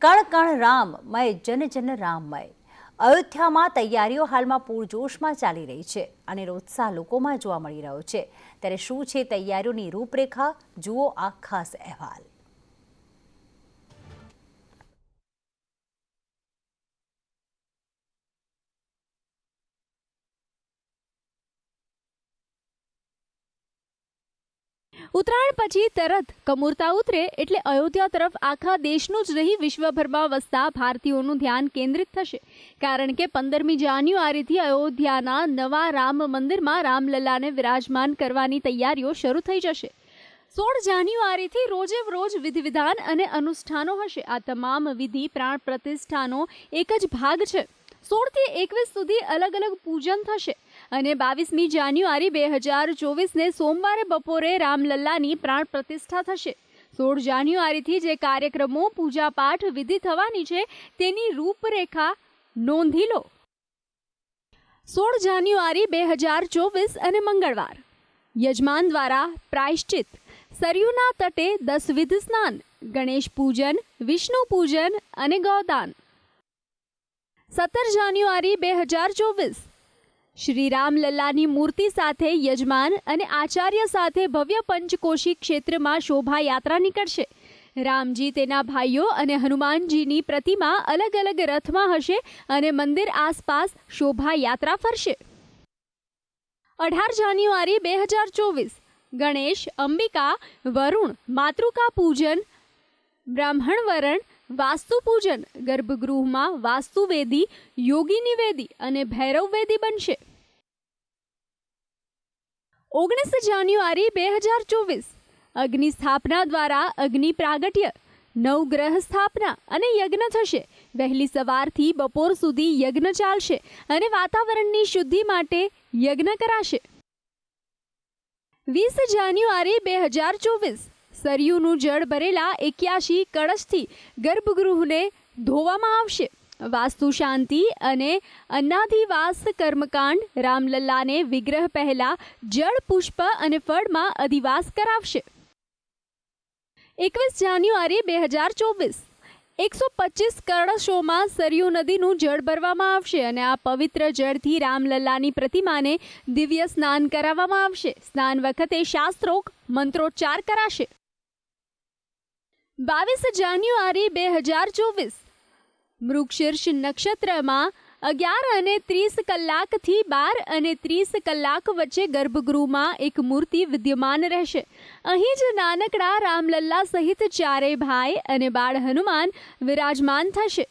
કણ કણ રામમય જન જન રામમય। અયોધ્યામાં તૈયારીઓ હાલમાં પૂરજોશમાં ચાલી રહી છે અને ઉત્સાહ લોકોમાં જોવા મળી રહ્યો છે। ત્યારે શું છે તૈયારીઓની રૂપરેખા, જુઓ આ ખાસ અહેવાલ। ઉત્તરાયણ પછી તરત કમૂરતા ઉતરે એટલે અયોધ્યા તરફ આખા દેશનું જ નહીં વિશ્વભરમાં વસતા ભારતીયોનું ધ્યાન કેન્દ્રિત થશે, કારણ કે 15મી જાન્યુઆરીથી અયોધ્યાના નવા રામ મંદિરમાં રામલલ્લાને વિરાજમાન કરવાની તૈયારીઓ શરૂ થઈ જશે। 16 જાન્યુઆરીથી રોજે રોજ વિધિ વિધાન અને અનુષ્ઠાનો હશે। આ તમામ વિધિ પ્રાણ પ્રતિષ્ઠાનો એક જ ભાગ છે। 16 થી 21 સુધી અલગ અલગ પૂજન થશે અને 22મી જાન્યુઆરી 2024ને સોમવારે બપોરે રામલલ્લાની પ્રાણ પ્રતિષ્ઠા થશે। 16 જાન્યુઆરીથી જે કાર્યક્રમો, પૂજાપાઠ, વિધિ થવાની છે તેની રૂપરેખા નોંધી લો। 16 જાન્યુઆરી 2024 અને મંગળવાર, યજમાન દ્વારા પ્રાયશ્ચિત, સરયુના તટે 10 વિધ સ્નાન, ગણેશ પૂજન, વિષ્ણુ પૂજન અને ગૌદાન। 17 જાન્યુઆરી 2024 શ્રી રામલલ્લાની મૂર્તિ સાથે યજમાન અને આચાર્ય સાથે ભવ્ય પંચકોશી ક્ષેત્રમાં શોભાયાત્રા નીકળશે। રામજી, તેના ભાઈઓ અને હનુમાનજીની પ્રતિમા અલગ અલગ રથમાં હશે અને મંદિર આસપાસ શોભાયાત્રા ફરશે। 18 જાન્યુઆરી 2024 ગણેશ, અંબિકા, વરુણ, માતૃકા પૂજન, બ્રાહ્મણ વરણ, વાસ્તુ પૂજન, ગર્ભગૃહમાં વાસ્તુવેદી, યોગીની વેદી અને ભૈરવ વેદી બનશે। 19 જાન્યુઆરી 2024 અગ્નિ સ્થાપના દ્વારા અગ્નિ પ્રાગટ્ય, નવગ્રહ સ્થાપના અને યજ્ઞ થશે। વહેલી સવારથી બપોર સુધી યજ્ઞ ચાલશે અને વાતાવરણની શુદ્ધિ માટે યજ્ઞ કરાશે। 20 જાન્યુઆરી 2024 સરયુનું જળ ભરેલા 81 કળશથી ગર્ભગૃહને ધોવામાં આવશે। વાસ્તુ શાંતિ અને અન્નાધિવાસ કર્મકાંડ, રામલલ્લાને વિગ્રહ પહેલા જળ, પુષ્પ અને ફળમાં અધિવાસ કરાવશે। 21 જાન્યુઆરી 2024 125 કળશોમાં સરયુ નદીનું જળ ભરવામાં આવશે અને આ પવિત્ર જળથી રામલલ્લાની પ્રતિમાને દિવ્ય સ્નાન કરાવવામાં આવશે। સ્નાન વખતે શાસ્ત્રોક્ત મંત્રોચ્ચાર કરાશે। 22 જાન્યુઆરી 2024 મૃગશીર્ષ નક્ષત્રમાં 11:30 કલાકથી 12:30 કલાક વચ્ચે ગર્ભગૃહમાં એક મૂર્તિ વિદ્યમાન રહેશે। અહીં જ નાનકડા રામલલ્લા સહિત ચારેય ભાઈ અને બાળ હનુમાન વિરાજમાન થશે।